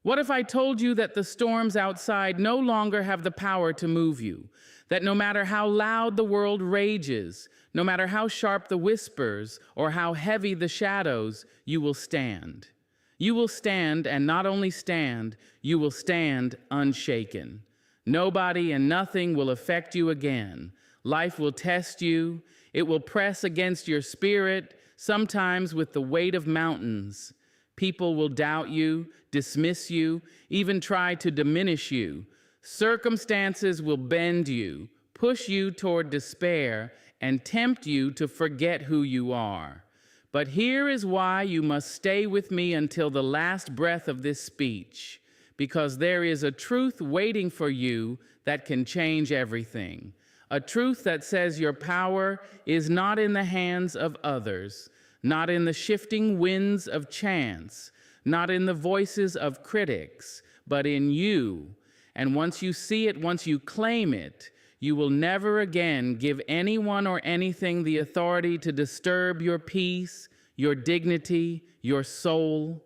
What if I told you that the storms outside no longer have the power to move you? That no matter how loud the world rages, no matter how sharp the whispers or how heavy the shadows, you will stand. You will stand, and not only stand, you will stand unshaken. Nobody and nothing will affect you again. Life will test you. It will press against your spirit, sometimes with the weight of mountains. People will doubt you, dismiss you, even try to diminish you. Circumstances will bend you, push you toward despair, and tempt you to forget who you are. But here is why you must stay with me until the last breath of this speech, because there is a truth waiting for you that can change everything. A truth that says your power is not in the hands of others, not in the shifting winds of chance, not in the voices of critics, but in you. And once you see it, once you claim it, you will never again give anyone or anything the authority to disturb your peace, your dignity, your soul.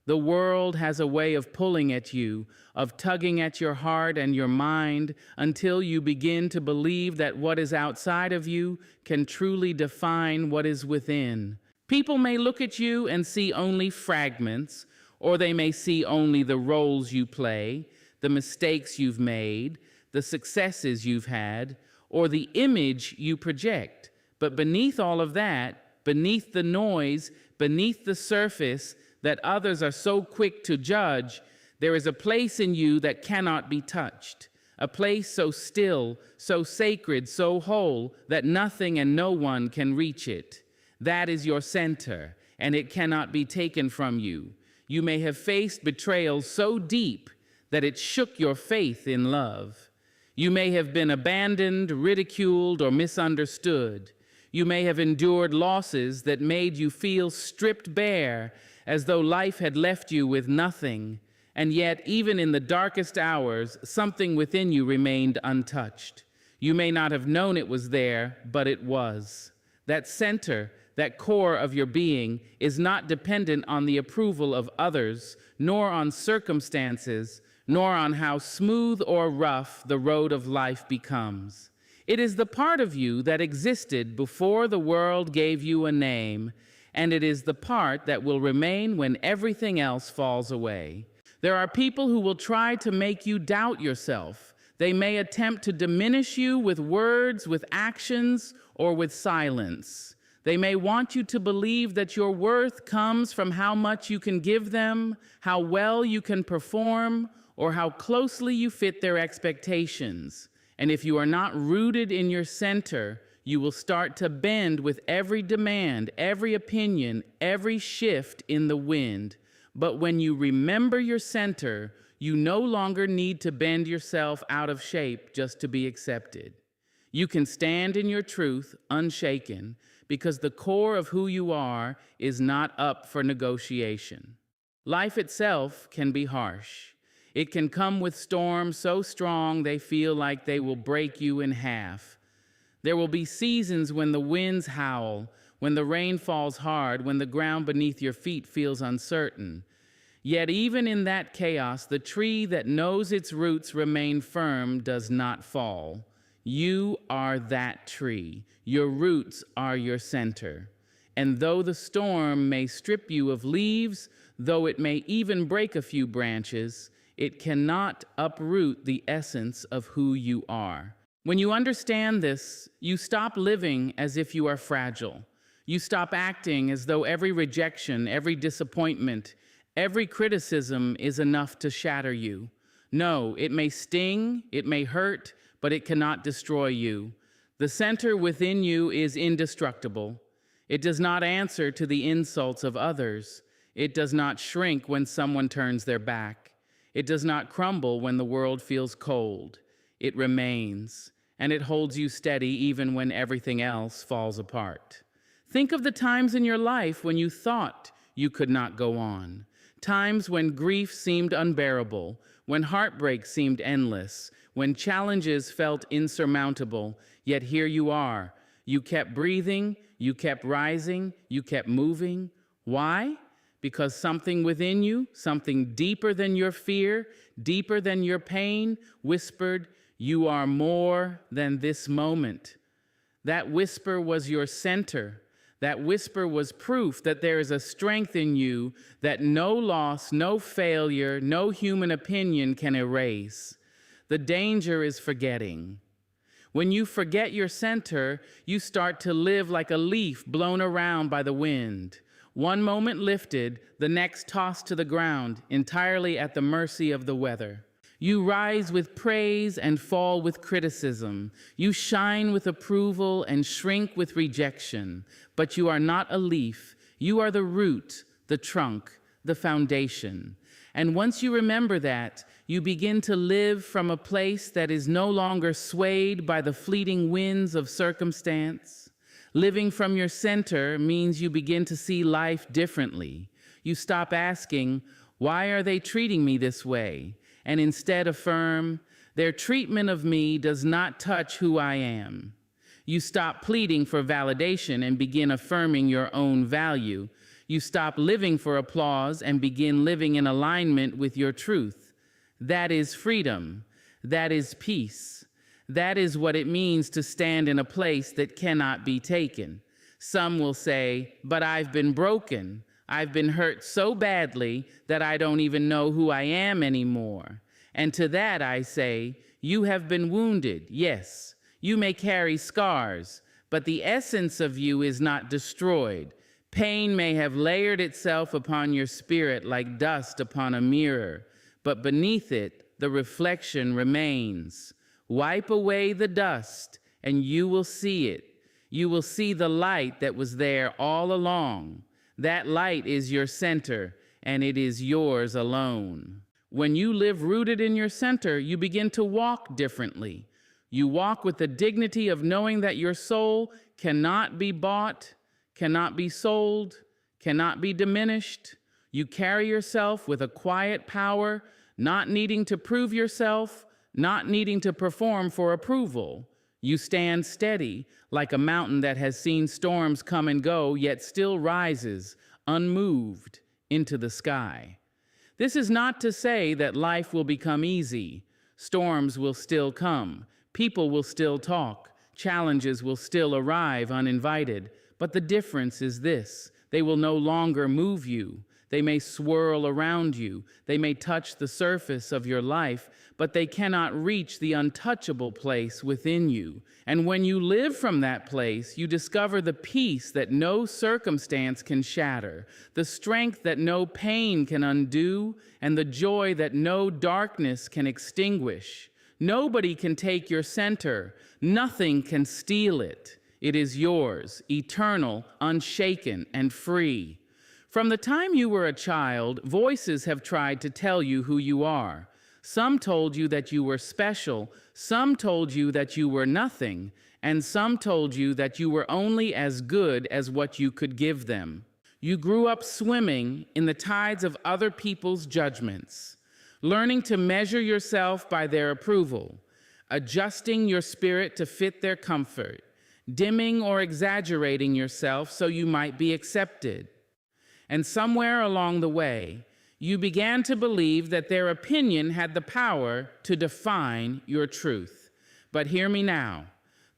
The world has a way of pulling at you, of tugging at your heart and your mind until you begin to believe that what is outside of you can truly define what is within. People may look at you and see only fragments, or they may see only the roles you play, the mistakes you've made, the successes you've had, or the image you project. But beneath all of that, beneath the noise, beneath the surface that others are so quick to judge, there is a place in you that cannot be touched. A place so still, so sacred, so whole that nothing and no one can reach it. That is your center, and it cannot be taken from you. You may have faced betrayal so deep that it shook your faith in love. You may have been abandoned, ridiculed, or misunderstood. You may have endured losses that made you feel stripped bare, as though life had left you with nothing. And yet, even in the darkest hours, something within you remained untouched. You may not have known it was there, but it was. That center, that core of your being, is not dependent on the approval of others, nor on circumstances, nor on how smooth or rough the road of life becomes. It is the part of you that existed before the world gave you a name, and it is the part that will remain when everything else falls away. There are people who will try to make you doubt yourself. They may attempt to diminish you with words, with actions, or with silence. They may want you to believe that your worth comes from how much you can give them, how well you can perform, or how closely you fit their expectations. And if you are not rooted in your center, you will start to bend with every demand, every opinion, every shift in the wind. But when you remember your center, you no longer need to bend yourself out of shape just to be accepted. You can stand in your truth, unshaken, because the core of who you are is not up for negotiation. Life itself can be harsh. It can come with storms so strong they feel like they will break you in half. There will be seasons when the winds howl, when the rain falls hard, when the ground beneath your feet feels uncertain. Yet even in that chaos, the tree that knows its roots remain firm does not fall. You are that tree. Your roots are your center. And though the storm may strip you of leaves, though it may even break a few branches, it cannot uproot the essence of who you are. When you understand this, you stop living as if you are fragile. You stop acting as though every rejection, every disappointment, every criticism is enough to shatter you. No, it may sting, it may hurt, but it cannot destroy you. The center within you is indestructible. It does not answer to the insults of others. It does not shrink when someone turns their back. It does not crumble when the world feels cold. It remains, and it holds you steady even when everything else falls apart. Think of the times in your life when you thought you could not go on. Times when grief seemed unbearable, when heartbreak seemed endless, when challenges felt insurmountable, yet here you are. You kept breathing, you kept rising, you kept moving. Why? because something within you, something deeper than your fear, deeper than your pain, whispered, "You are more than this moment." That whisper was your center. That whisper was proof that there is a strength in you that no loss, no failure, no human opinion can erase. The danger is forgetting. When you forget your center, you start to live like a leaf blown around by the wind. One moment lifted, the next tossed to the ground, entirely at the mercy of the weather. You rise with praise and fall with criticism. You shine with approval and shrink with rejection. But you are not a leaf. You are the root, the trunk, the foundation. And once you remember that, you begin to live from a place that is no longer swayed by the fleeting winds of circumstance. Living from your center means you begin to see life differently. You stop asking, "Why are they treating me this way?" and instead affirm, "Their treatment of me does not touch who I am." You stop pleading for validation and begin affirming your own value. You stop living for applause and begin living in alignment with your truth. That is freedom. That is peace. That is what it means to stand in a place that cannot be taken. Some will say, "But I've been broken. I've been hurt so badly that I don't even know who I am anymore." And to that I say, you have been wounded, yes. You may carry scars, but the essence of you is not destroyed. Pain may have layered itself upon your spirit like dust upon a mirror, but beneath it, the reflection remains. Wipe away the dust, and you will see it. You will see the light that was there all along. That light is your center, and it is yours alone. When you live rooted in your center, you begin to walk differently. You walk with the dignity of knowing that your soul cannot be bought, cannot be sold, cannot be diminished. You carry yourself with a quiet power, not needing to prove yourself, not needing to perform for approval. You stand steady, like a mountain that has seen storms come and go, yet still rises, unmoved, into the sky. This is not to say that life will become easy. Storms will still come. People will still talk. Challenges will still arrive uninvited. But the difference is this: they will no longer move you. They may swirl around you. They may touch the surface of your life, but they cannot reach the untouchable place within you. And when you live from that place, you discover the peace that no circumstance can shatter, the strength that no pain can undo, and the joy that no darkness can extinguish. Nobody can take your center. Nothing can steal it. It is yours, eternal, unshaken, and free. From the time you were a child, voices have tried to tell you who you are. Some told you that you were special, some told you that you were nothing, and some told you that you were only as good as what you could give them. You grew up swimming in the tides of other people's judgments, learning to measure yourself by their approval, adjusting your spirit to fit their comfort, dimming or exaggerating yourself so you might be accepted. And somewhere along the way, you began to believe that their opinion had the power to define your truth. But hear me now.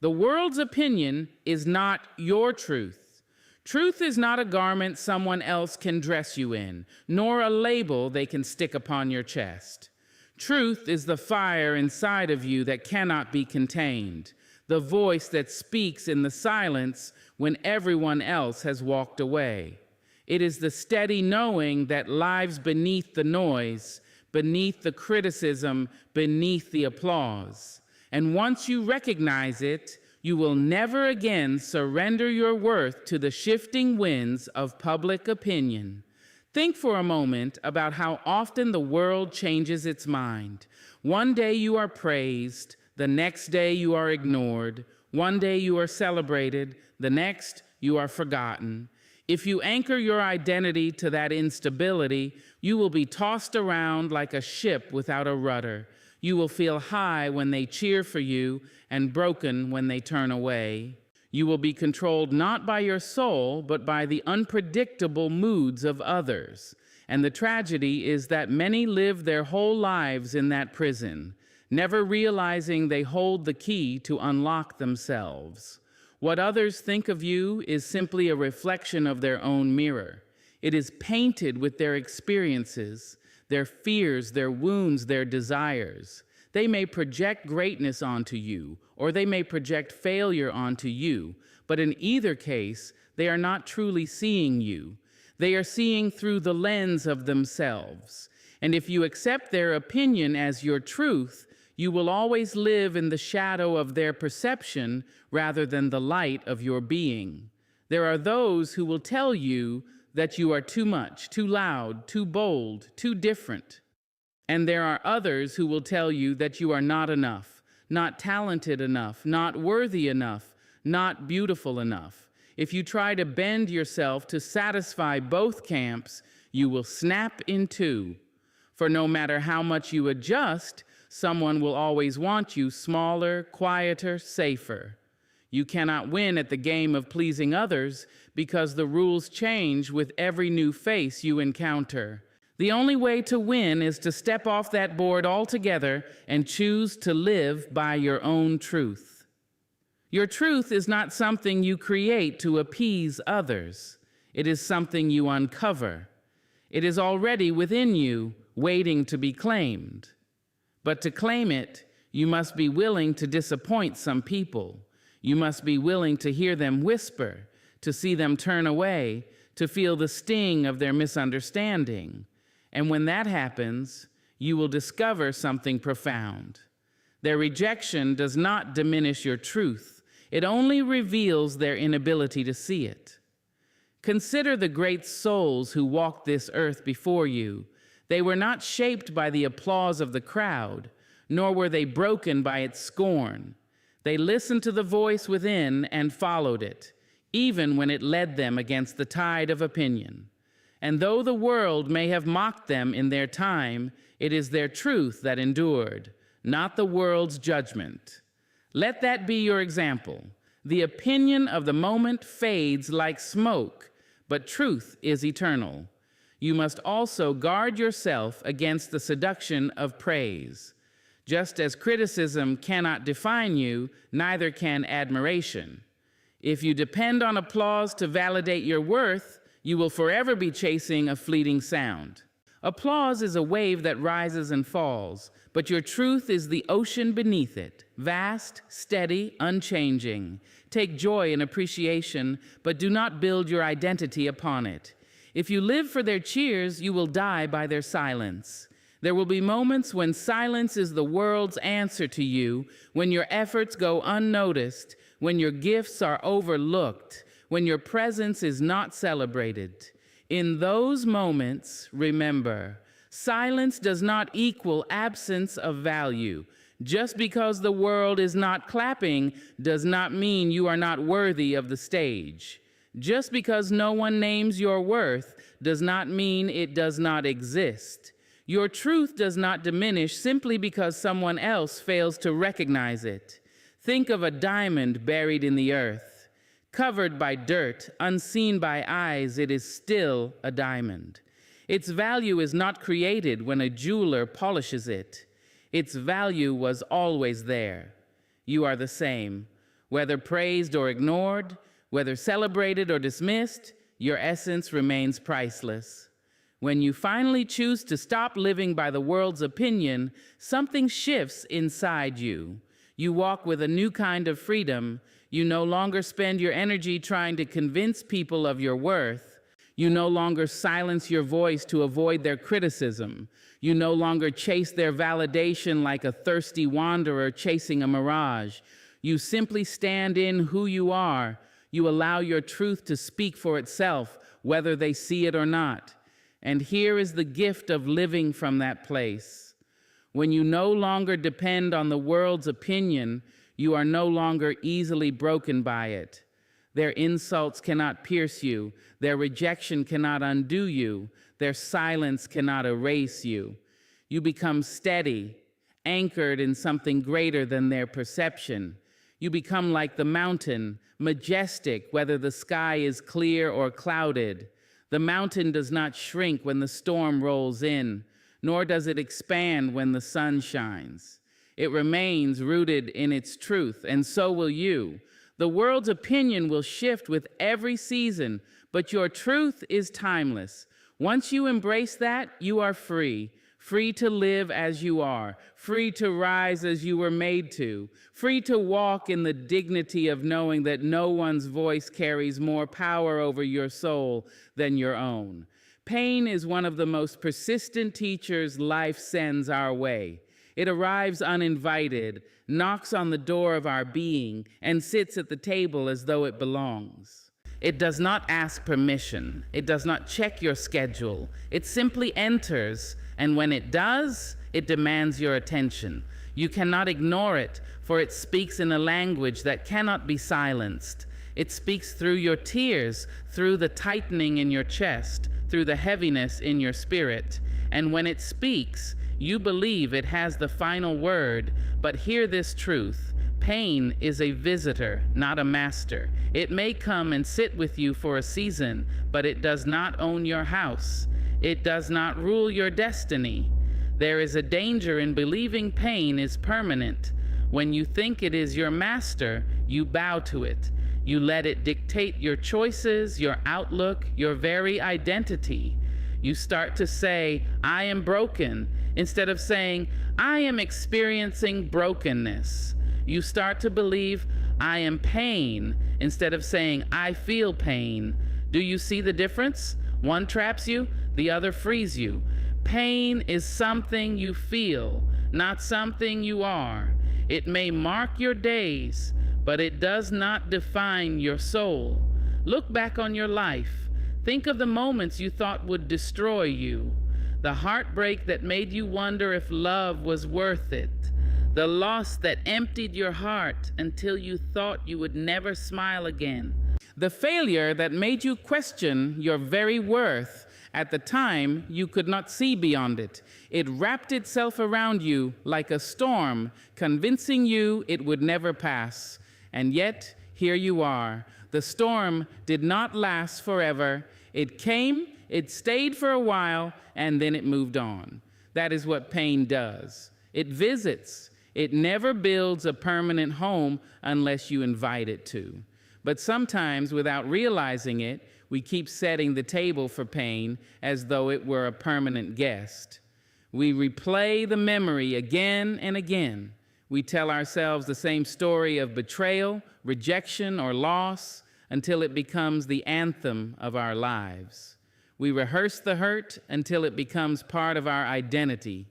The world's opinion is not your truth. Truth is not a garment someone else can dress you in, nor a label they can stick upon your chest. Truth is the fire inside of you that cannot be contained, the voice that speaks in the silence when everyone else has walked away. It is the steady knowing that lives beneath the noise, beneath the criticism, beneath the applause. And once you recognize it, you will never again surrender your worth to the shifting winds of public opinion. Think for a moment about how often the world changes its mind. One day you are praised, the next day you are ignored. One day you are celebrated, the next you are forgotten. If you anchor your identity to that instability, you will be tossed around like a ship without a rudder. You will feel high when they cheer for you and broken when they turn away. You will be controlled not by your soul, but by the unpredictable moods of others. And the tragedy is that many live their whole lives in that prison, never realizing they hold the key to unlock themselves. What others think of you is simply a reflection of their own mirror. It is painted with their experiences, their fears, their wounds, their desires. They may project greatness onto you, or they may project failure onto you, but in either case, they are not truly seeing you. They are seeing through the lens of themselves. And if you accept their opinion as your truth, you will always live in the shadow of their perception rather than the light of your being. There are those who will tell you that you are too much, too loud, too bold, too different. And there are others who will tell you that you are not enough, not talented enough, not worthy enough, not beautiful enough. If you try to bend yourself to satisfy both camps, you will snap in two. For no matter how much you adjust, someone will always want you smaller, quieter, safer. You cannot win at the game of pleasing others because the rules change with every new face you encounter. The only way to win is to step off that board altogether and choose to live by your own truth. Your truth is not something you create to appease others. It is something you uncover. It is already within you, waiting to be claimed. But to claim it, you must be willing to disappoint some people. You must be willing to hear them whisper, to see them turn away, to feel the sting of their misunderstanding. And when that happens, you will discover something profound. Their rejection does not diminish your truth. It only reveals their inability to see it. Consider the great souls who walked this earth before you. They were not shaped by the applause of the crowd, nor were they broken by its scorn. They listened to the voice within and followed it, even when it led them against the tide of opinion. And though the world may have mocked them in their time, it is their truth that endured, not the world's judgment. Let that be your example. The opinion of the moment fades like smoke, but truth is eternal. You must also guard yourself against the seduction of praise. Just as criticism cannot define you, neither can admiration. If you depend on applause to validate your worth, you will forever be chasing a fleeting sound. Applause is a wave that rises and falls, but your truth is the ocean beneath it, vast, steady, unchanging. Take joy in appreciation, but do not build your identity upon it. If you live for their cheers, you will die by their silence. There will be moments when silence is the world's answer to you, when your efforts go unnoticed, when your gifts are overlooked, when your presence is not celebrated. In those moments, remember, silence does not equal absence of value. Just because the world is not clapping does not mean you are not worthy of the stage. Just because no one names your worth does not mean it does not exist. Your truth does not diminish simply because someone else fails to recognize it. Think of a diamond buried in the earth. Covered by dirt, unseen by eyes, it is still a diamond. Its value is not created when a jeweler polishes it. Its value was always there. You are the same. Whether praised or ignored, whether celebrated or dismissed, your essence remains priceless. When you finally choose to stop living by the world's opinion, something shifts inside you. You walk with a new kind of freedom. You no longer spend your energy trying to convince people of your worth. You no longer silence your voice to avoid their criticism. You no longer chase their validation like a thirsty wanderer chasing a mirage. You simply stand in who you are. You allow your truth to speak for itself, whether they see it or not. And here is the gift of living from that place. When you no longer depend on the world's opinion, you are no longer easily broken by it. Their insults cannot pierce you. Their rejection cannot undo you. Their silence cannot erase you. You become steady, anchored in something greater than their perception. You become like the mountain, majestic whether the sky is clear or clouded. The mountain does not shrink when the storm rolls in, nor does it expand when the sun shines. It remains rooted in its truth, and so will you. The world's opinion will shift with every season, but your truth is timeless. Once you embrace that, you are free. Free to live as you are, free to rise as you were made to, free to walk in the dignity of knowing that no one's voice carries more power over your soul than your own. Pain is one of the most persistent teachers life sends our way. It arrives uninvited, knocks on the door of our being, and sits at the table as though it belongs. It does not ask permission. It does not check your schedule. It simply enters, and when it does, it demands your attention. You cannot ignore it, for it speaks in a language that cannot be silenced. It speaks through your tears, through the tightening in your chest, through the heaviness in your spirit. And when it speaks, you believe it has the final word, but hear this truth. Pain is a visitor, not a master. It may come and sit with you for a season, but it does not own your house. It does not rule your destiny. There is a danger in believing pain is permanent. When you think it is your master, you bow to it. You let it dictate your choices, your outlook, your very identity. You start to say, I am broken, instead of saying, I am experiencing brokenness. You start to believe, I am pain, instead of saying, I feel pain. Do you see the difference? One traps you, the other frees you. Pain is something you feel, not something you are. It may mark your days, but it does not define your soul. Look back on your life. Think of the moments you thought would destroy you. The heartbreak that made you wonder if love was worth it. The loss that emptied your heart until you thought you would never smile again. The failure that made you question your very worth. At the time, you could not see beyond it. It wrapped itself around you like a storm, convincing you it would never pass. And yet, here you are. The storm did not last forever. It came, it stayed for a while, and then it moved on. That is what pain does. It visits. It never builds a permanent home unless you invite it to. But sometimes, without realizing it, we keep setting the table for pain as though it were a permanent guest. We replay the memory again and again. We tell ourselves the same story of betrayal, rejection, or loss until it becomes the anthem of our lives. We rehearse the hurt until it becomes part of our identity.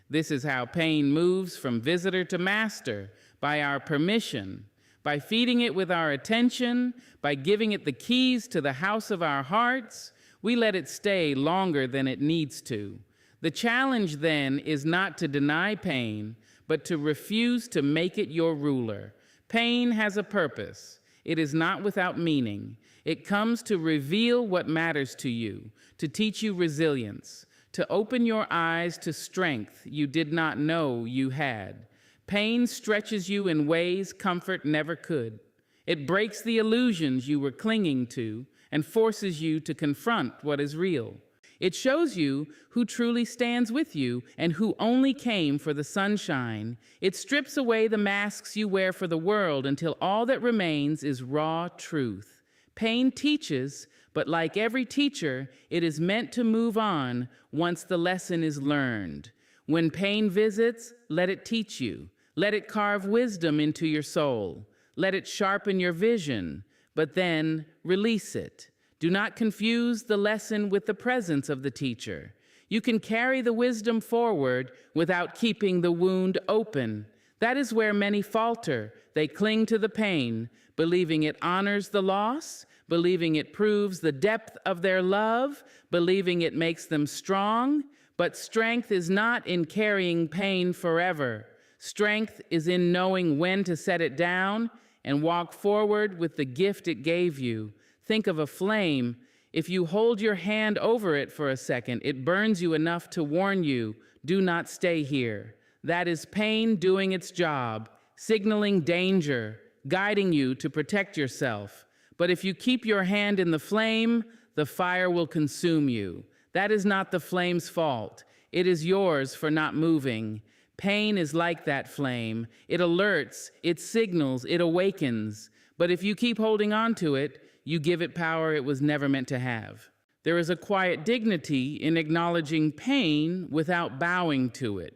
This is how pain moves from visitor to master, by our permission, by feeding it with our attention, by giving it the keys to the house of our hearts. We let it stay longer than it needs to. The challenge then is not to deny pain, but to refuse to make it your ruler. Pain has a purpose. It is not without meaning. It comes to reveal what matters to you, to teach you resilience, to open your eyes to strength you did not know you had. Pain stretches you in ways comfort never could. It breaks the illusions you were clinging to and forces you to confront what is real. It shows you who truly stands with you and who only came for the sunshine. It strips away the masks you wear for the world until all that remains is raw truth. Pain teaches, but like every teacher, it is meant to move on once the lesson is learned. When pain visits, let it teach you. Let it carve wisdom into your soul. Let it sharpen your vision, but then release it. Do not confuse the lesson with the presence of the teacher. You can carry the wisdom forward without keeping the wound open. That is where many falter. They cling to the pain, believing it honors the loss, believing it proves the depth of their love, believing it makes them strong. But strength is not in carrying pain forever. Strength is in knowing when to set it down and walk forward with the gift it gave you. Think of a flame. If you hold your hand over it for a second, it burns you enough to warn you, do not stay here. That is pain doing its job, signaling danger, guiding you to protect yourself. But if you keep your hand in the flame, the fire will consume you. That is not the flame's fault. It is yours for not moving. Pain is like that flame. It alerts, it signals, it awakens. But if you keep holding on to it, you give it power it was never meant to have. There is a quiet dignity in acknowledging pain without bowing to it.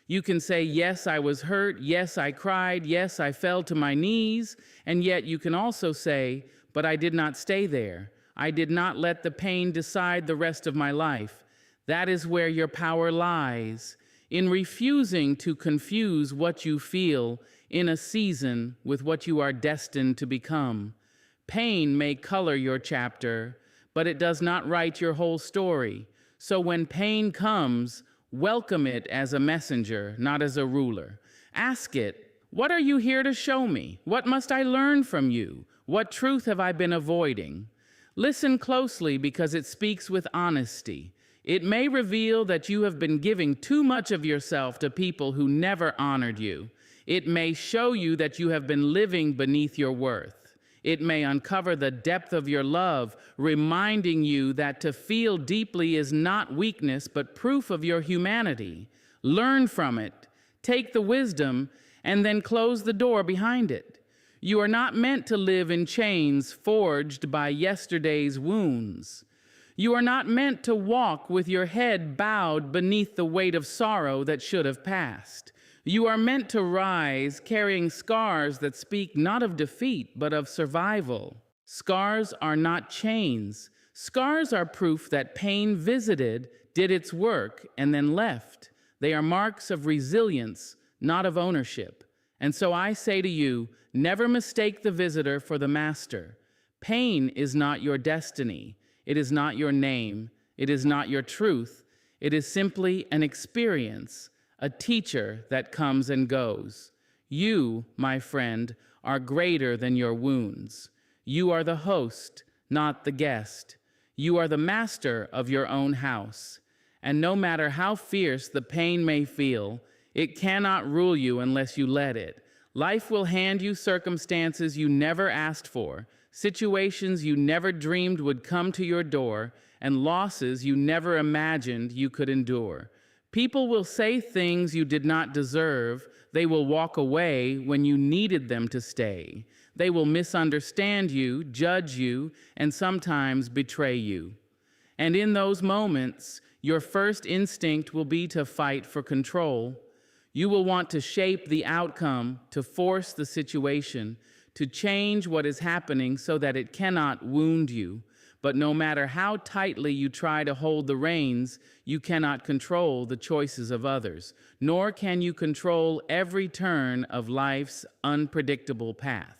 You can say, yes, I was hurt, yes, I cried, yes, I fell to my knees, and yet you can also say, but I did not stay there. I did not let the pain decide the rest of my life. That is where your power lies, in refusing to confuse what you feel in a season with what you are destined to become. Pain may color your chapter, but it does not write your whole story. So when pain comes, welcome it as a messenger, not as a ruler. Ask it, what are you here to show me? What must I learn from you? What truth have I been avoiding? Listen closely because it speaks with honesty. It may reveal that you have been giving too much of yourself to people who never honored you. It may show you that you have been living beneath your worth. It may uncover the depth of your love, reminding you that to feel deeply is not weakness, but proof of your humanity. Learn from it, take the wisdom, and then close the door behind it. You are not meant to live in chains forged by yesterday's wounds. You are not meant to walk with your head bowed beneath the weight of sorrow that should have passed. You are meant to rise carrying scars that speak not of defeat, but of survival. Scars are not chains. Scars are proof that pain visited, did its work, and then left. They are marks of resilience, not of ownership. And so I say to you, never mistake the visitor for the master. Pain is not your destiny. It is not your name. It is not your truth. It is simply an experience, a teacher that comes and goes. You, my friend, are greater than your wounds. You are the host, not the guest. You are the master of your own house. And no matter how fierce the pain may feel, it cannot rule you unless you let it. Life will hand you circumstances you never asked for, situations you never dreamed would come to your door, and losses you never imagined you could endure. People will say things you did not deserve. They will walk away when you needed them to stay. They will misunderstand you, judge you, and sometimes betray you. And in those moments, your first instinct will be to fight for control. You will want to shape the outcome, to force the situation, to change what is happening so that it cannot wound you. But no matter how tightly you try to hold the reins, you cannot control the choices of others, nor can you control every turn of life's unpredictable path.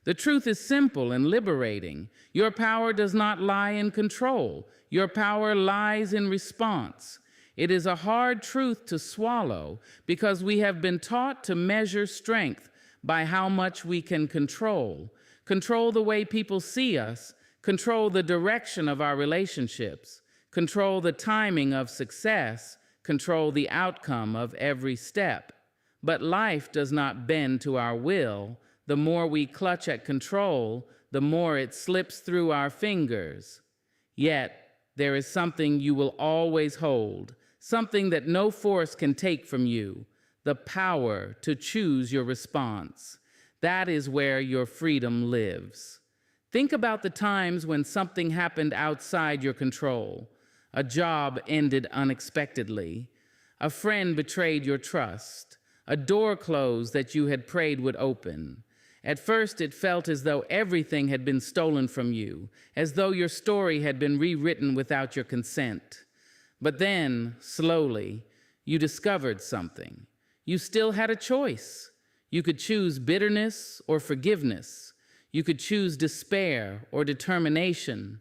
The truth is simple and liberating. Your power does not lie in control. Your power lies in response. It is a hard truth to swallow because we have been taught to measure strength by how much we can control. Control the way people see us, control the direction of our relationships, control the timing of success, control the outcome of every step. But life does not bend to our will. The more we clutch at control, the more it slips through our fingers. Yet, there is something you will always hold, something that no force can take from you, the power to choose your response. That is where your freedom lives. Think about the times when something happened outside your control. A job ended unexpectedly. A friend betrayed your trust. A door closed that you had prayed would open. At first, it felt as though everything had been stolen from you, as though your story had been rewritten without your consent. But then, slowly, you discovered something. You still had a choice. You could choose bitterness or forgiveness. You could choose despair or determination.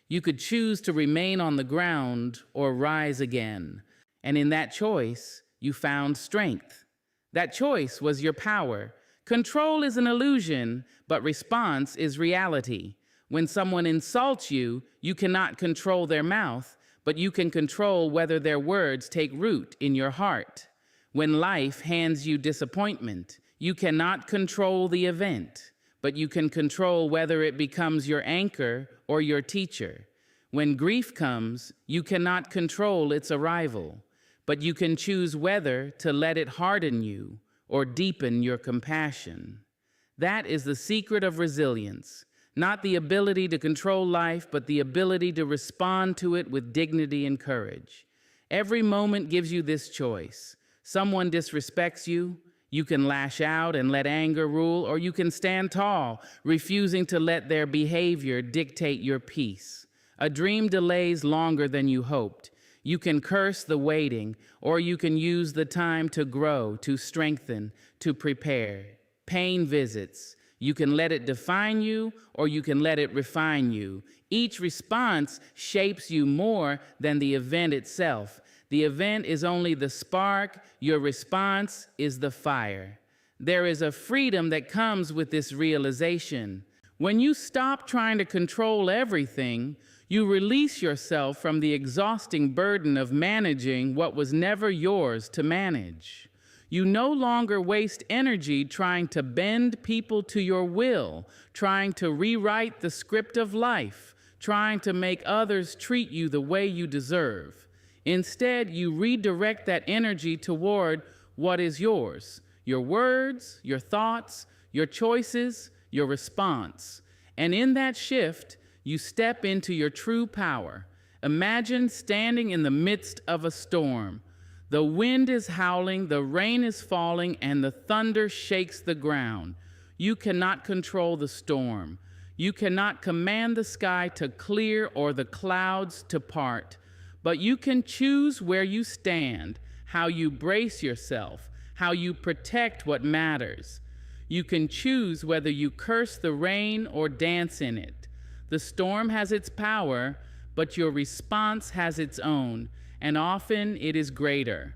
You could choose to remain on the ground or rise again. And in that choice, you found strength. That choice was your power. Control is an illusion, but response is reality. When someone insults you, you cannot control their mouth, but you can control whether their words take root in your heart. When life hands you disappointment, you cannot control the event, but you can control whether it becomes your anchor or your teacher. When grief comes, you cannot control its arrival, but you can choose whether to let it harden you or deepen your compassion. That is the secret of resilience, not the ability to control life, but the ability to respond to it with dignity and courage. Every moment gives you this choice. Someone disrespects you, you can lash out and let anger rule, or you can stand tall, refusing to let their behavior dictate your peace. A dream delays longer than you hoped. You can curse the waiting, or you can use the time to grow, to strengthen, to prepare. Pain visits. You can let it define you, or you can let it refine you. Each response shapes you more than the event itself. The event is only the spark, your response is the fire. There is a freedom that comes with this realization. When you stop trying to control everything, you release yourself from the exhausting burden of managing what was never yours to manage. You no longer waste energy trying to bend people to your will, trying to rewrite the script of life, trying to make others treat you the way you deserve. Instead, you redirect that energy toward what is yours: your words, your thoughts, your choices, your response. And in that shift, you step into your true power. Imagine standing in the midst of a storm. The wind is howling, the rain is falling, and the thunder shakes the ground. You cannot control the storm. You cannot command the sky to clear or the clouds to part. But you can choose where you stand, how you brace yourself, how you protect what matters. You can choose whether you curse the rain or dance in it. The storm has its power, but your response has its own, and often it is greater.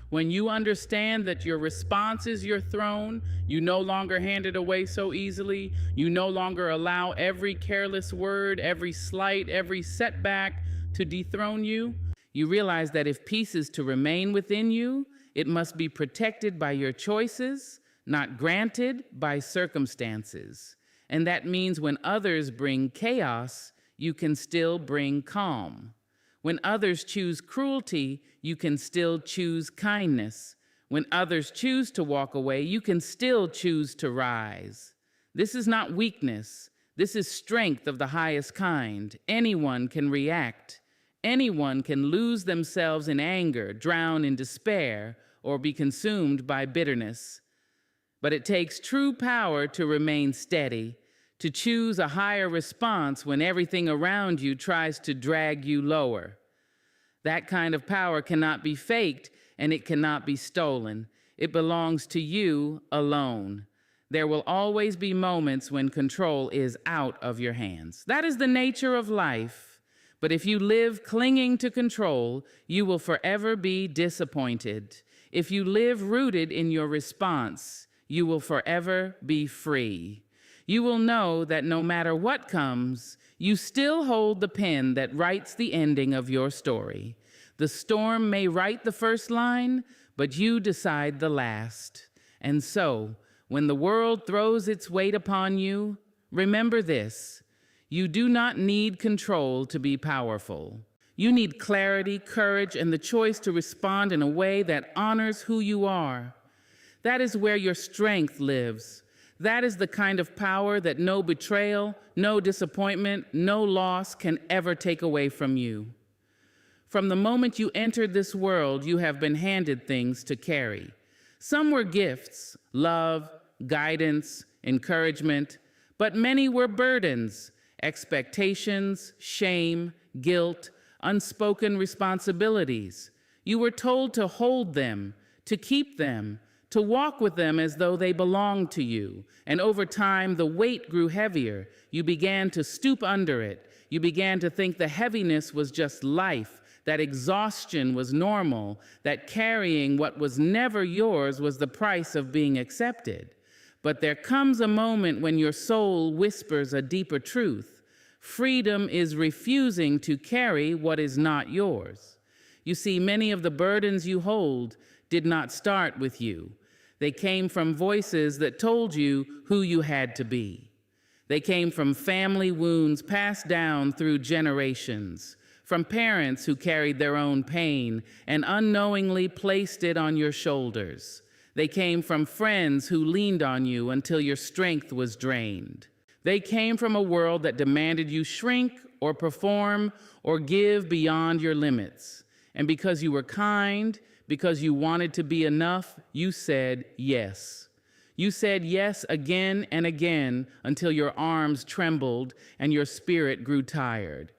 When you understand that your response is your throne, you no longer hand it away so easily. You no longer allow every careless word, every slight, every setback to dethrone you. You realize that if peace is to remain within you, it must be protected by your choices, not granted by circumstances. And that means when others bring chaos, you can still bring calm. When others choose cruelty, you can still choose kindness. When others choose to walk away, you can still choose to rise. This is not weakness. This is strength of the highest kind. Anyone can react. Anyone can lose themselves in anger, drown in despair, or be consumed by bitterness. But it takes true power to remain steady, to choose a higher response when everything around you tries to drag you lower. That kind of power cannot be faked, and it cannot be stolen. It belongs to you alone. There will always be moments when control is out of your hands. That is the nature of life. But if you live clinging to control, you will forever be disappointed. If you live rooted in your response, you will forever be free. You will know that no matter what comes, you still hold the pen that writes the ending of your story. The storm may write the first line, but you decide the last. And so, when the world throws its weight upon you, remember this: you do not need control to be powerful. You need clarity, courage, and the choice to respond in a way that honors who you are. That is where your strength lives. That is the kind of power that no betrayal, no disappointment, no loss can ever take away from you. From the moment you entered this world, you have been handed things to carry. Some were gifts, love, guidance, encouragement, but many were burdens, expectations, shame, guilt, unspoken responsibilities. You were told to hold them, to keep them, to walk with them as though they belonged to you. And over time, the weight grew heavier. You began to stoop under it. You began to think the heaviness was just life, that exhaustion was normal, that carrying what was never yours was the price of being accepted. But there comes a moment when your soul whispers a deeper truth. Freedom is refusing to carry what is not yours. You see, many of the burdens you hold did not start with you. They came from voices that told you who you had to be. They came from family wounds passed down through generations, from parents who carried their own pain and unknowingly placed it on your shoulders. They came from friends who leaned on you until your strength was drained. They came from a world that demanded you shrink or perform or give beyond your limits. And because you were kind, because you wanted to be enough, you said yes. You said yes again and again until your arms trembled and your spirit grew tired.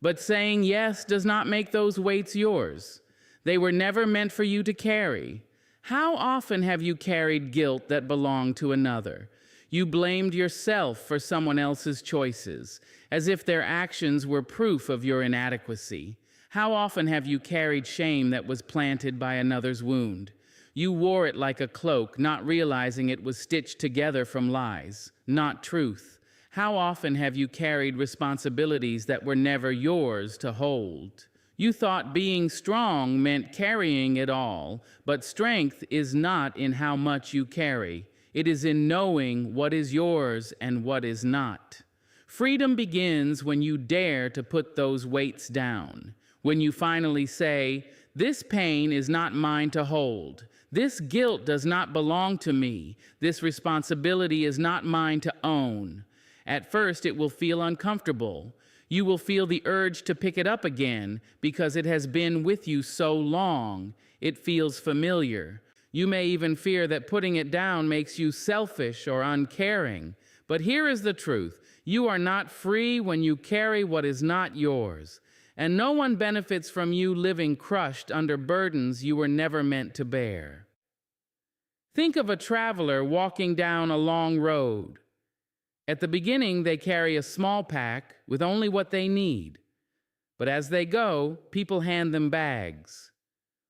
But saying yes does not make those weights yours. They were never meant for you to carry. How often have you carried guilt that belonged to another? You blamed yourself for someone else's choices, as if their actions were proof of your inadequacy. How often have you carried shame that was planted by another's wound? You wore it like a cloak, not realizing it was stitched together from lies, not truth. How often have you carried responsibilities that were never yours to hold? You thought being strong meant carrying it all, but strength is not in how much you carry. It is in knowing what is yours and what is not. Freedom begins when you dare to put those weights down. When you finally say, "This pain is not mine to hold. This guilt does not belong to me. This responsibility is not mine to own." At first, it will feel uncomfortable. You will feel the urge to pick it up again because it has been with you so long. It feels familiar. You may even fear that putting it down makes you selfish or uncaring. But here is the truth. You are not free when you carry what is not yours. And no one benefits from you living crushed under burdens you were never meant to bear. Think of a traveler walking down a long road. At the beginning, they carry a small pack with only what they need. But as they go, people hand them bags.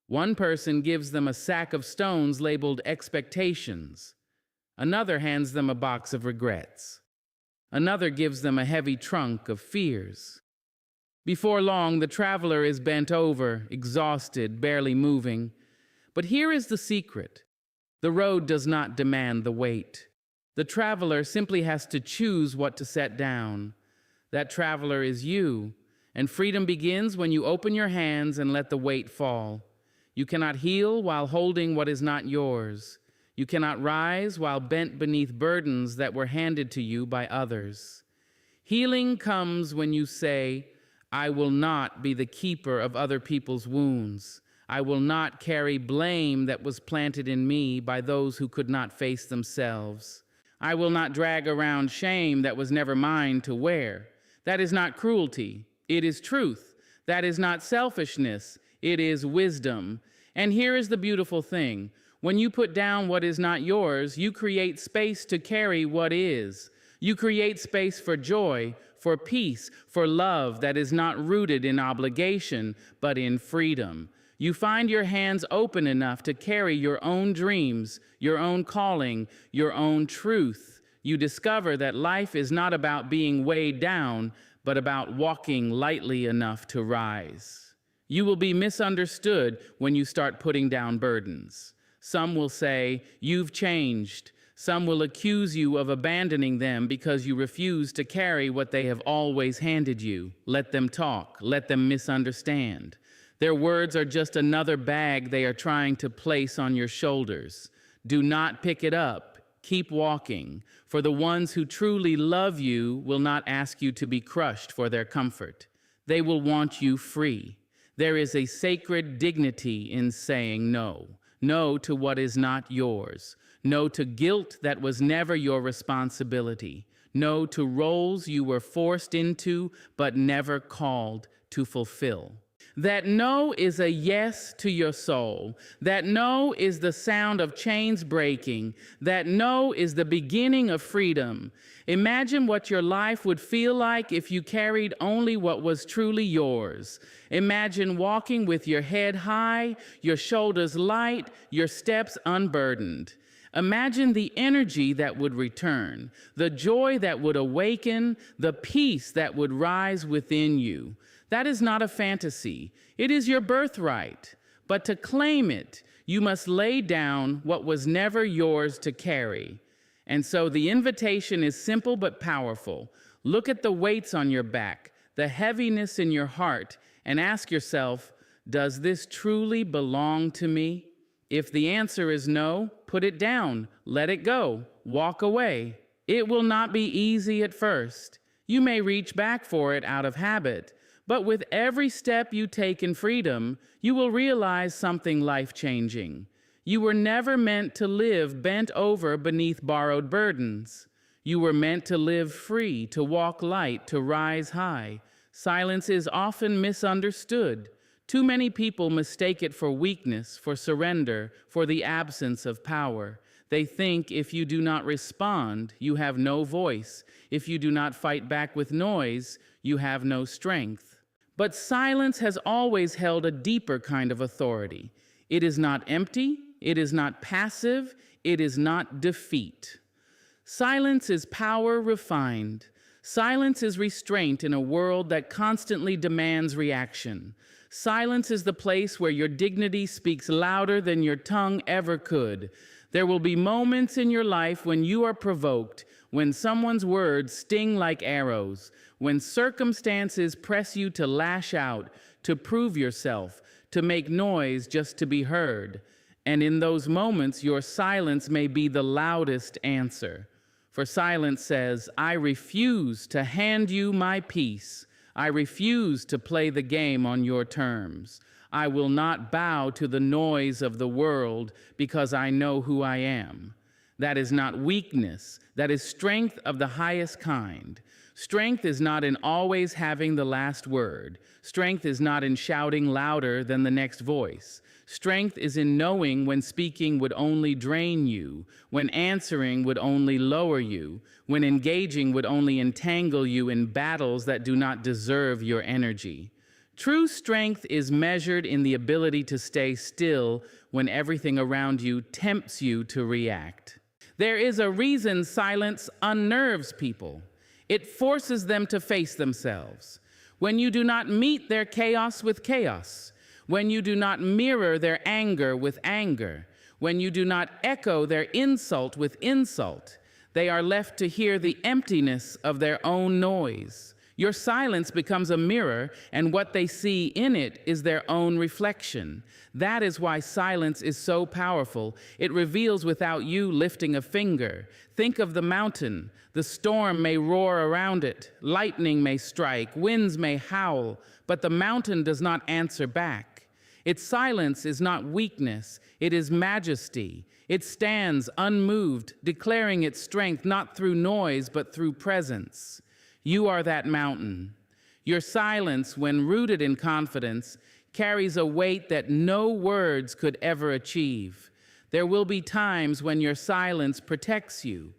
One person gives them a sack of stones labeled expectations. Another hands them a box of regrets. Another gives them a heavy trunk of fears. Before long, the traveler is bent over, exhausted, barely moving. But here is the secret. The road does not demand the weight. The traveler simply has to choose what to set down. That traveler is you, and freedom begins when you open your hands and let the weight fall. You cannot heal while holding what is not yours. You cannot rise while bent beneath burdens that were handed to you by others. Healing comes when you say, "I will not be the keeper of other people's wounds. I will not carry blame that was planted in me by those who could not face themselves. I will not drag around shame that was never mine to wear." That is not cruelty. It is truth. That is not selfishness. It is wisdom. And here is the beautiful thing. When you put down what is not yours, you create space to carry what is. You create space for joy, for peace, for love that is not rooted in obligation, but in freedom. You find your hands open enough to carry your own dreams, your own calling, your own truth. You discover that life is not about being weighed down, but about walking lightly enough to rise. You will be misunderstood when you start putting down burdens. Some will say, "You've changed." Some will accuse you of abandoning them because you refuse to carry what they have always handed you. Let them talk. Let them misunderstand. Their words are just another bag they are trying to place on your shoulders. Do not pick it up. Keep walking. For the ones who truly love you will not ask you to be crushed for their comfort. They will want you free. There is a sacred dignity in saying no. No to what is not yours. No to guilt that was never your responsibility. No to roles you were forced into but never called to fulfill. That no is a yes to your soul. That no is the sound of chains breaking. That no is the beginning of freedom. Imagine what your life would feel like if you carried only what was truly yours. Imagine walking with your head high, your shoulders light, your steps unburdened. Imagine the energy that would return, the joy that would awaken, the peace that would rise within you. That is not a fantasy. It is your birthright. But to claim it, you must lay down what was never yours to carry. And so the invitation is simple but powerful. Look at the weights on your back, the heaviness in your heart, and ask yourself, does this truly belong to me? If the answer is no, put it down, let it go, walk away. It will not be easy at first. You may reach back for it out of habit, but with every step you take in freedom, you will realize something life-changing. You were never meant to live bent over beneath borrowed burdens. You were meant to live free, to walk light, to rise high. Silence is often misunderstood. Too many people mistake it for weakness, for surrender, for the absence of power. They think if you do not respond, you have no voice. If you do not fight back with noise, you have no strength. But silence has always held a deeper kind of authority. It is not empty, it is not passive, it is not defeat. Silence is power refined. Silence is restraint in a world that constantly demands reaction. Silence is the place where your dignity speaks louder than your tongue ever could. There will be moments in your life when you are provoked, when someone's words sting like arrows, when circumstances press you to lash out, to prove yourself, to make noise just to be heard. And in those moments, your silence may be the loudest answer. For silence says, I refuse to hand you my peace. I refuse to play the game on your terms. I will not bow to the noise of the world because I know who I am. That is not weakness. That is strength of the highest kind. Strength is not in always having the last word. Strength is not in shouting louder than the next voice. Strength is in knowing when speaking would only drain you, when answering would only lower you, when engaging would only entangle you in battles that do not deserve your energy. True strength is measured in the ability to stay still when everything around you tempts you to react. There is a reason silence unnerves people. It forces them to face themselves. When you do not meet their chaos with chaos, when you do not mirror their anger with anger, when you do not echo their insult with insult, they are left to hear the emptiness of their own noise. Your silence becomes a mirror, and what they see in it is their own reflection. That is why silence is so powerful. It reveals without you lifting a finger. Think of the mountain. The storm may roar around it, lightning may strike, winds may howl, but the mountain does not answer back. Its silence is not weakness, it is majesty. It stands unmoved, declaring its strength not through noise, but through presence. You are that mountain. Your silence, when rooted in confidence, carries a weight that no words could ever achieve. There will be times when your silence protects you,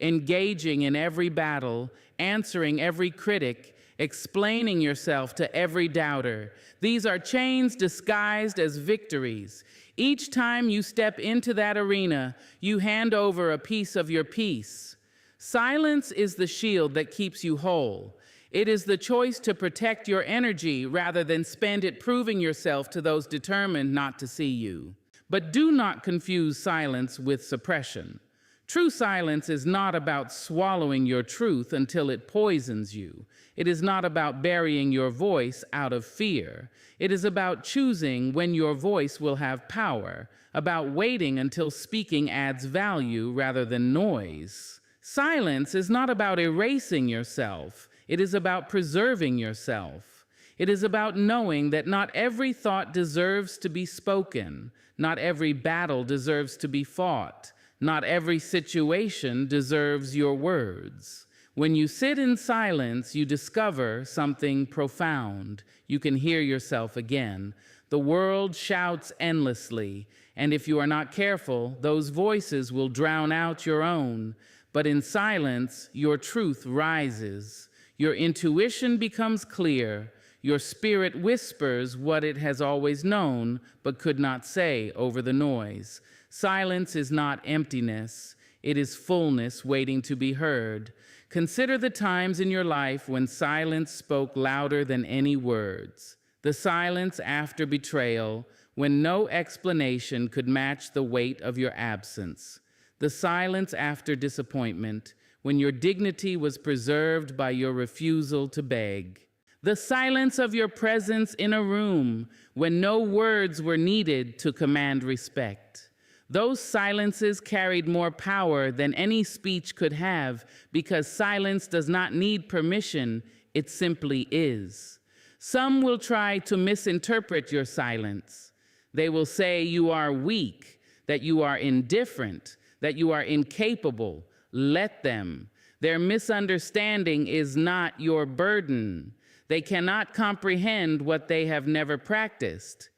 engaging in every battle, answering every critic, explaining yourself to every doubter. These are chains disguised as victories. Each time you step into that arena, you hand over a piece of your peace. Silence is the shield that keeps you whole. It is the choice to protect your energy rather than spend it proving yourself to those determined not to see you. But do not confuse silence with suppression. True silence is not about swallowing your truth until it poisons you. It is not about burying your voice out of fear. It is about choosing when your voice will have power, about waiting until speaking adds value rather than noise. Silence is not about erasing yourself. It is about preserving yourself. It is about knowing that not every thought deserves to be spoken. Not every battle deserves to be fought. Not every situation deserves your words. When you sit in silence, you discover something profound. You can hear yourself again. The world shouts endlessly, and if you are not careful, those voices will drown out your own. But in silence, your truth rises. Your intuition becomes clear. Your spirit whispers what it has always known, but could not say over the noise. Silence is not emptiness. It is fullness waiting to be heard. Consider the times in your life when silence spoke louder than any words. The silence after betrayal, when no explanation could match the weight of your absence. the silence after disappointment, when your dignity was preserved by your refusal to beg. The silence of your presence in a room when no words were needed to command respect. Those silences carried more power than any speech could have, because silence does not need permission, it simply is. Some will try to misinterpret your silence. They will say you are weak, that you are indifferent, that you are incapable. Let them. Their misunderstanding is not your burden. They cannot comprehend what they have never practiced.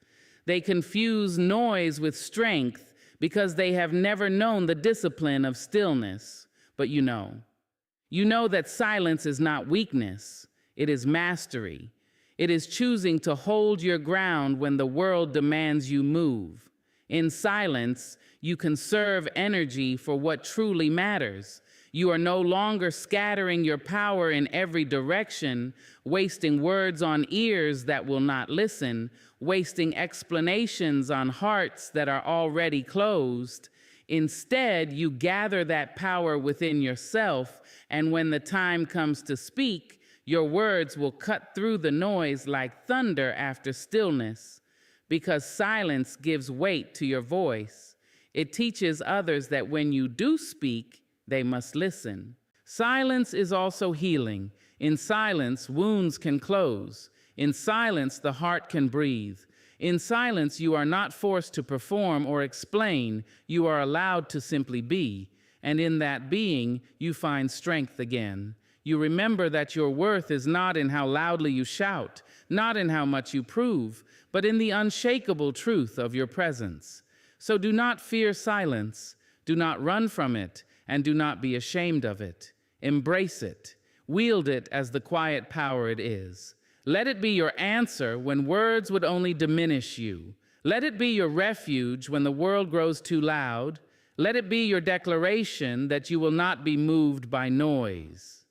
They confuse noise with strength because they have never known the discipline of stillness. But you know that silence is not weakness. It is mastery. It is choosing to hold your ground when the world demands you move. In silence, you conserve energy for what truly matters. You are no longer scattering your power in every direction, wasting words on ears that will not listen, wasting explanations on hearts that are already closed. Instead, you gather that power within yourself, and when the time comes to speak, your words will cut through the noise like thunder after stillness, because silence gives weight to your voice. It teaches others that when you do speak, they must listen. Silence is also healing. In silence, wounds can close. In silence, the heart can breathe. In silence, you are not forced to perform or explain. You are allowed to simply be. And in that being, you find strength again. You remember that your worth is not in how loudly you shout, not in how much you prove, but in the unshakable truth of your presence. So do not fear silence, do not run from it, and do not be ashamed of it. Embrace it. Wield it as the quiet power it is. Let it be your answer when words would only diminish you. Let it be your refuge when the world grows too loud. Let it be your declaration that you will not be moved by noise.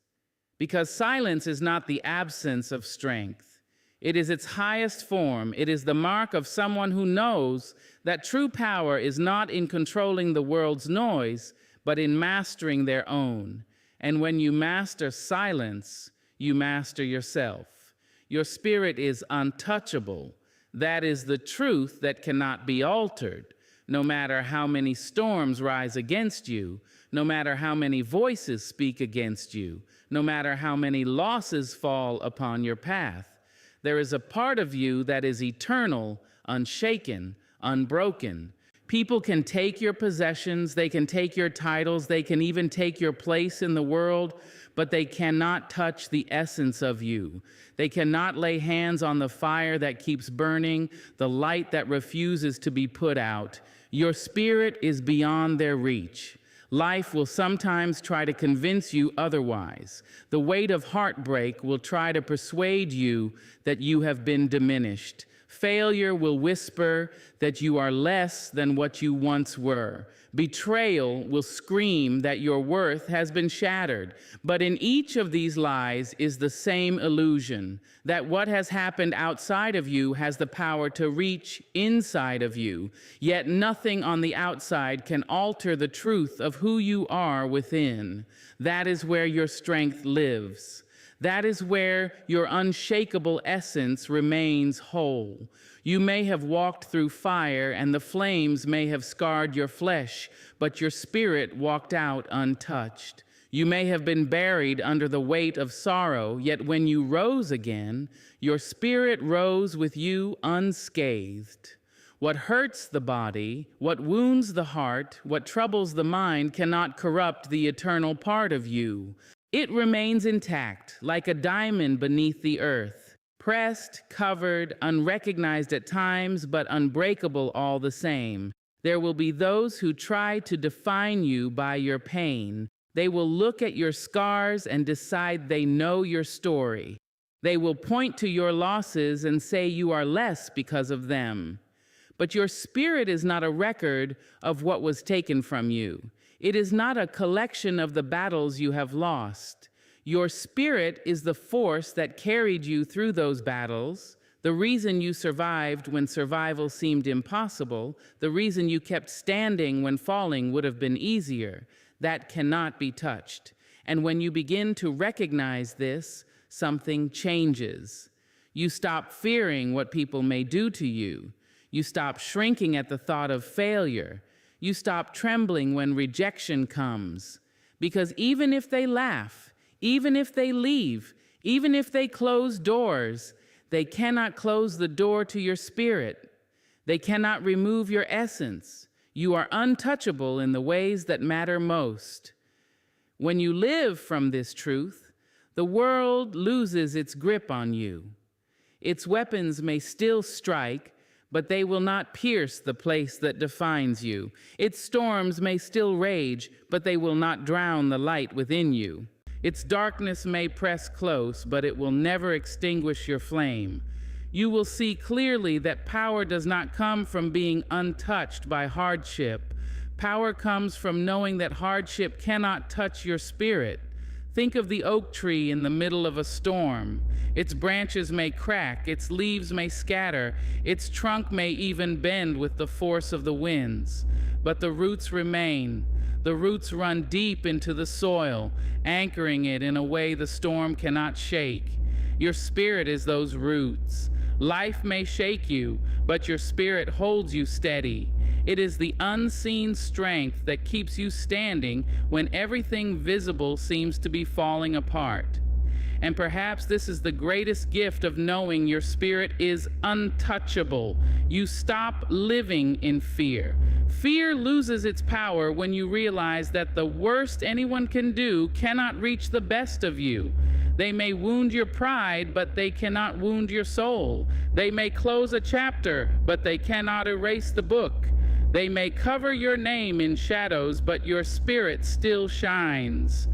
Because silence is not the absence of strength. It is its highest form. It is the mark of someone who knows that true power is not in controlling the world's noise, but in mastering their own. And when you master silence, you master yourself. Your spirit is untouchable. That is the truth that cannot be altered. No matter how many storms rise against you, no matter how many voices speak against you, no matter how many losses fall upon your path, there is a part of you that is eternal, unshaken, unbroken. People can take your possessions, they can take your titles, they can even take your place in the world, but they cannot touch the essence of you. They cannot lay hands on the fire that keeps burning, the light that refuses to be put out. Your spirit is beyond their reach. Life will sometimes try to convince you otherwise. The weight of heartbreak will try to persuade you that you have been diminished. Failure will whisper that you are less than what you once were. Betrayal will scream that your worth has been shattered. But in each of these lies is the same illusion, that what has happened outside of you has the power to reach inside of you. Yet nothing on the outside can alter the truth of who you are within. That is where your strength lives. That is where your unshakable essence remains whole. You may have walked through fire and the flames may have scarred your flesh, but your spirit walked out untouched. You may have been buried under the weight of sorrow, yet when you rose again, your spirit rose with you unscathed. What hurts the body, what wounds the heart, what troubles the mind cannot corrupt the eternal part of you. It remains intact, like a diamond beneath the earth, pressed, covered, unrecognized at times, but unbreakable all the same. There will be those who try to define you by your pain. They will look at your scars and decide they know your story. They will point to your losses and say you are less because of them. But your spirit is not a record of what was taken from you. It is not a collection of the battles you have lost. Your spirit is the force that carried you through those battles, The reason you survived when survival seemed impossible, the reason you kept standing when falling would have been easier, that cannot be touched. And when you begin to recognize this, something changes. You stop fearing what people may do to you. You stop shrinking at the thought of failure. You stop trembling when rejection comes. Because even if they laugh, even if they leave, even if they close doors, they cannot close the door to your spirit. They cannot remove your essence. You are untouchable in the ways that matter most. When you live from this truth, the world loses its grip on you. Its weapons may still strike, but they will not pierce the place that defines you. Its storms may still rage, but they will not drown the light within you. Its darkness may press close, but it will never extinguish your flame. You will see clearly that power does not come from being untouched by hardship. Power comes from knowing that hardship cannot touch your spirit. Think of the oak tree in the middle of a storm. Its branches may crack, its leaves may scatter, its trunk may even bend with the force of the winds. But the roots remain. The roots run deep into the soil, anchoring it in a way the storm cannot shake. Your spirit is those roots. Life may shake you, but your spirit holds you steady. It is the unseen strength that keeps you standing when everything visible seems to be falling apart. And perhaps this is the greatest gift of knowing your spirit is untouchable. You stop living in fear. Fear loses its power when you realize that the worst anyone can do cannot reach the best of you. They may wound your pride, but they cannot wound your soul. They may close a chapter, but they cannot erase the book. They may cover your name in shadows, but your spirit still shines.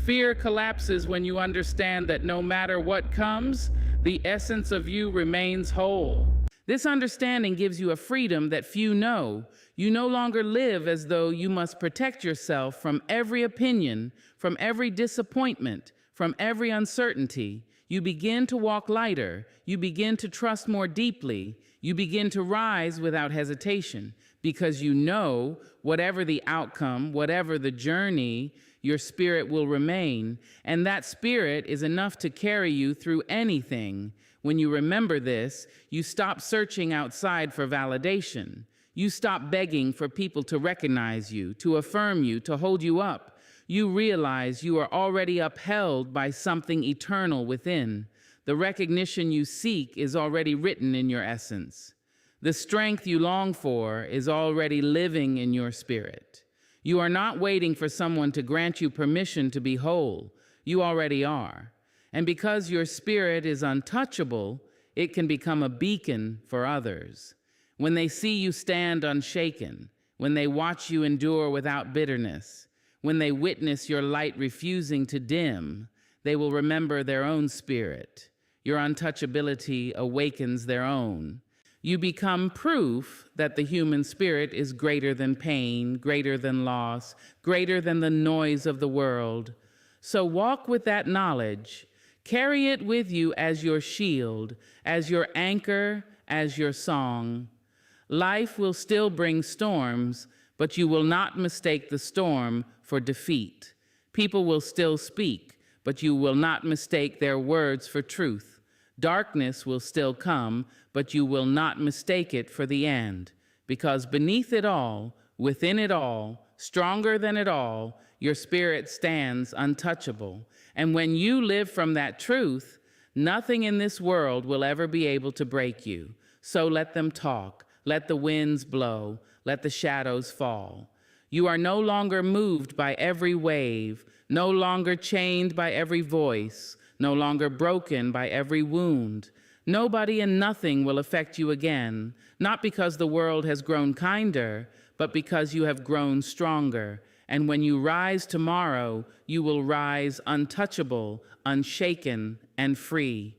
Fear collapses when you understand that no matter what comes, the essence of you remains whole. This understanding gives you a freedom that few know. You no longer live as though you must protect yourself from every opinion, from every disappointment, from every uncertainty. You begin to walk lighter. You begin to trust more deeply. You begin to rise without hesitation because you know whatever the outcome, whatever the journey, your spirit will remain, and that spirit is enough to carry you through anything. When you remember this, you stop searching outside for validation. You stop begging for people to recognize you, to affirm you, to hold you up. You realize you are already upheld by something eternal within. The recognition you seek is already written in your essence. The strength you long for is already living in your spirit. You are not waiting for someone to grant you permission to be whole. You already are. And because your spirit is untouchable, it can become a beacon for others. When they see you stand unshaken, when they watch you endure without bitterness, when they witness your light refusing to dim, they will remember their own spirit. Your untouchability awakens their own. You become proof that the human spirit is greater than pain, greater than loss, greater than the noise of the world. So walk with that knowledge. Carry it with you as your shield, as your anchor, as your song. Life will still bring storms, but you will not mistake the storm for defeat. People will still speak, but you will not mistake their words for truth. Darkness will still come, but you will not mistake it for the end, because beneath it all, within it all, stronger than it all, your spirit stands untouchable. And when you live from that truth, nothing in this world will ever be able to break you. So let them talk, let the winds blow, let the shadows fall. You are no longer moved by every wave, no longer chained by every voice, no longer broken by every wound. Nobody and nothing will affect you again, not because the world has grown kinder, but because you have grown stronger. And when you rise tomorrow, you will rise untouchable, unshaken, and free.